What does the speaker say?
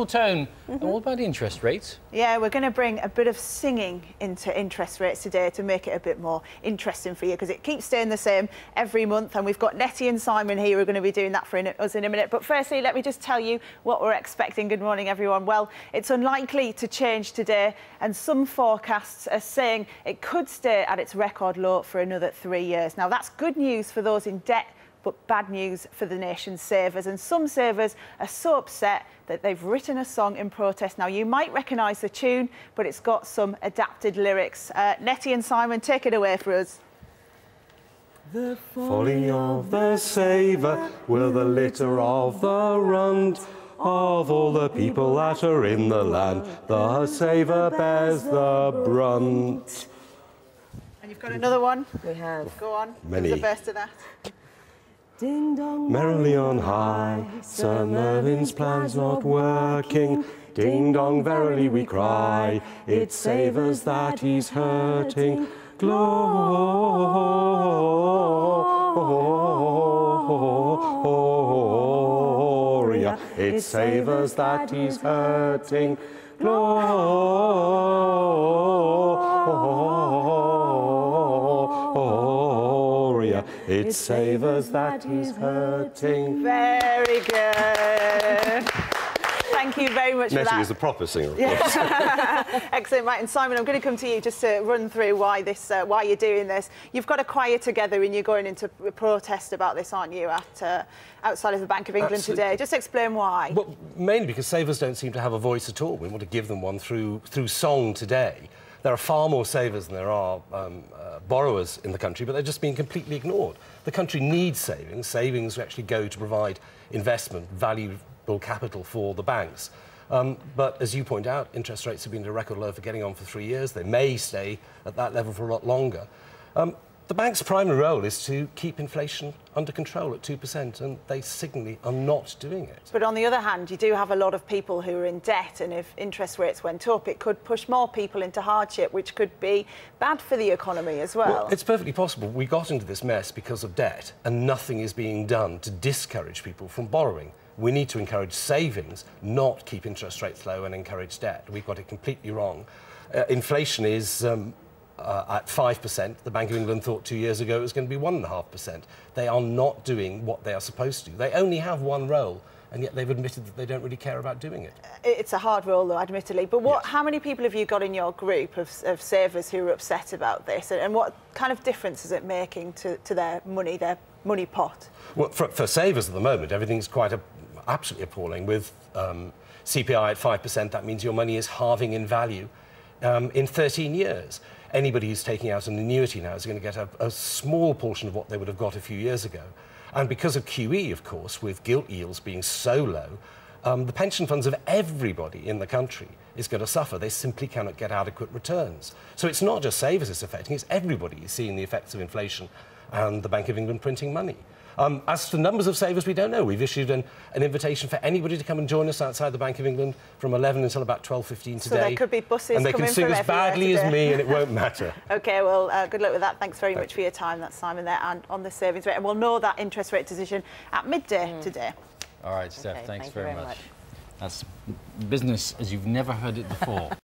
musical tone. And what about interest rates? Yeah, we're going to bring a bit of singing into interest rates today to make it a bit more interesting for you, because it keeps staying the same every month, and we've got Nette and Simon here who are going to be doing that for us in a minute. But firstly, let me just tell you what we're expecting. Good morning, everyone. Well, it's unlikely to change today, and some forecasts are saying it could stay at its record low for another 3 years. Now, that's good news for those in debt, but bad news for the nation's savers. And some savers are so upset that they've written a song in protest. Now, you might recognise the tune, but it's got some adapted lyrics. Nette and Simon, take it away for us. The folly of the saver will the litter of the runt of all the people that are in the land. The saver bears the brunt. And you've got another one? We have. Go on. Many. Who's the best of that? Ding dong, Merrily on high, Sir Merlin's plan's not working. Ding dong, verily we cry, it's savers that he's hurting. Gloria, it's savers that he's hurting. Gloria, it's savers that he's hurting. Very good. Thank you very much for that. Nette is the proper singer, of course. Excellent, right. And Simon, I'm going to come to you just to run through why you're doing this. You've got a choir together and you're going into protest about this, aren't you, at outside of the Bank of England today? Just explain why. Well, mainly because savers don't seem to have a voice at all. We want to give them one through song today. There are far more savers than there are borrowers in the country, but they're just being completely ignored. The country needs savings. Savings actually go to provide investment, valuable capital for the banks. But as you point out, interest rates have been at a record low for getting on for 3 years. They may stay at that level for a lot longer. The bank's primary role is to keep inflation under control at 2%, and they signally are not doing it. But on the other hand, you do have a lot of people who are in debt, and if interest rates went up, it could push more people into hardship, which could be bad for the economy as well. Well, it's perfectly possible. We got into this mess because of debt, and nothing is being done to discourage people from borrowing. We need to encourage savings, not keep interest rates low and encourage debt. We've got it completely wrong. Inflation is at 5%. The Bank of England thought 2 years ago it was going to be 1.5%. They are not doing what they are supposed to do. They only have one role, and yet they've admitted that they don't really care about doing it. It's a hard role, though, admittedly. But yes. How many people have you got in your group of savers who are upset about this? And what kind of difference is it making to their money pot? Well, for savers at the moment, everything's quite absolutely appalling. With CPI at 5%, that means your money is halving in value in 13 years. Anybody who's taking out an annuity now is going to get a small portion of what they would have got a few years ago. And because of QE, of course, with gilt yields being so low, the pension funds of everybody in the country is going to suffer. They simply cannot get adequate returns. So it's not just savers it's affecting, it's everybody is seeing the effects of inflation and the Bank of England printing money. As to the numbers of savers, we don't know. We've issued an invitation for anybody to come and join us outside the Bank of England from 11 until about 12:15 today. So there could be buses and they coming can sing from as badly today. as me and it won't matter. OK, well, good luck with that. Thanks very much for your time. That's Simon there, and on the savings rate. And we'll know that interest rate decision at midday today. All right, Steph, Okay, thanks thank you very very much. much. That's business as you've never heard it before.